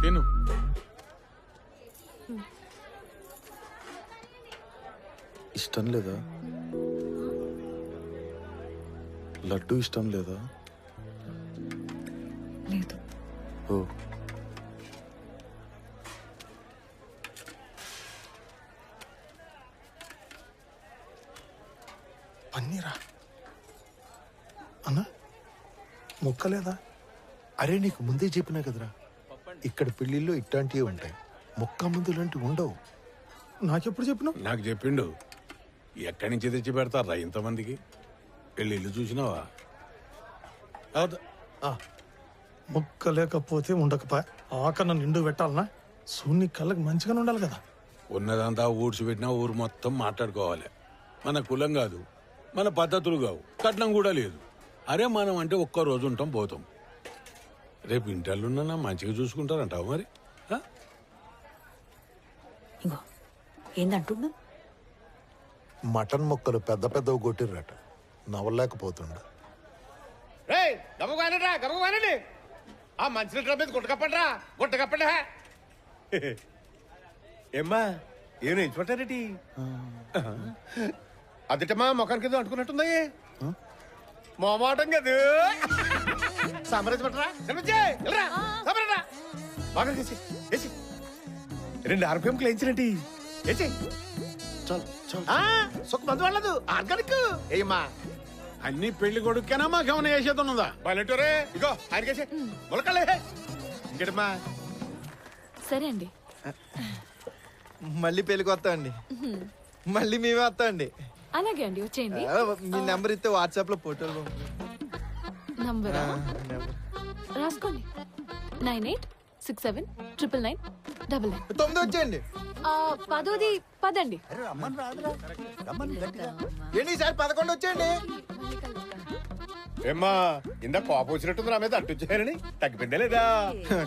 తిను. ఇష్టం లేదా? లడ్డు ఇష్టం లేదా? లేదు. ఓ, పన్నీరా అన్నా, ముక్కలేదా? అరే నీకు ముందే చెప్పినా కదరా, ఇక్కడ పెళ్లిళ్ళు ఇట్లాంటివి ఉంటాయి, మొక్క ముందు లాంటివి ఉండవు. నాకెప్పుడు చెప్పినావు? నాకు చెప్పిండు. ఎక్కడి నుంచి తెచ్చి పెడతారా ఇంతమందికి? వెళ్ళి ఇల్లు చూసినావా? ముక్క లేకపోతే ఉండకపోయా, ఆకన్న నిండు పెట్టాలనా? సూన్ని కళ్ళకి మంచిగానే ఉండాలి కదా. ఉన్నదంతా ఊడ్చిపెట్టినా ఊరు మొత్తం మాట్లాడుకోవాలి. మన కులం కాదు, మన పద్ధతులు కావు, కట్నం కూడా లేదు. అరే మనం అంటే ఒక్క రోజు ఉంటాం పోతాం. రేపు ఇంటర్లున్నా మంచిగా చూసుకుంటారంటావు మరి. ఇంకో ఏందంటున్నా? మటన్ మొక్కలు పెద్ద పెద్దవి కొట్టిర్రట, నవ్వలేకపోతుండ. గబగబానండి ఆ మంచి మీద గుట్ట కప్పండి. ఏమ్మా ఏం ఎంచుకుంటారేటి? అదిటమ్మా మొఖానికి ఏదో అంటుకున్నట్టుంది. మోమాటం కదా. సమరపడరా రెండు ఆర్పిఎంలు వేయించినట్టు సొక్క మందు వాళ్ళదు ఆర్గానిక్. ఏమ్మా అన్ని పెళ్లి కొడుకేనా మాకేమైనా చేసేది బయలుటోరే ఇగో ఆయనకేసి మొలకలే ఇంకటమ్మా. సరే అండి. మళ్ళీ పెళ్లికి వస్తా అండి, మళ్ళీ మేమే వస్తా అండి. అలాగే అండి, వచ్చేయండి. మీ నెంబర్ ఇస్తే వాట్సాప్ లో ఫోటోలు నంబరా రాసుకోండి. 98679999. 9 వచ్చేయండి. 10ది పదండి. ఏంటి సార్ 11 వచ్చేయండి. ఏమ్మా ఇందా కోపం వచ్చినట్టుంది నా మీద అంటుచ్చారని తగ్గిపోయిందా లేదా?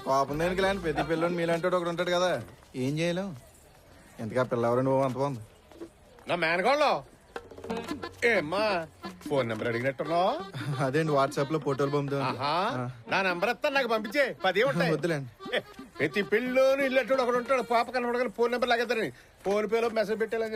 కోపం దేనికి లేని ప్రతి పిల్లని మీలాంటి ఒకడు ఉంటాడు కదా, ఏం చేయలేం. ఎందుకా పిల్ల ఎవరండి బాబు అంత బాగుంది. నా మేనగోళ్ళు ఏమ్మా ఫోన్ నెంబర్ అడిగినట్టున్నావు? అదేండి వాట్సాప్ లో ఫోటోలు పంపుతాం. నా నంబర్ ఇస్తా నాకు పంపించే 10 ఉంటాయి. వద్దులేండి. ప్రతి పెళ్ళిలోనూ ఇల్లట్టు ఒకడు ఉంటాడు, పాప కనపడగల ఫోన్ నెంబర్ లాగేద్దారని ఫోన్ పేలో మెసేజ్ పెట్టేలా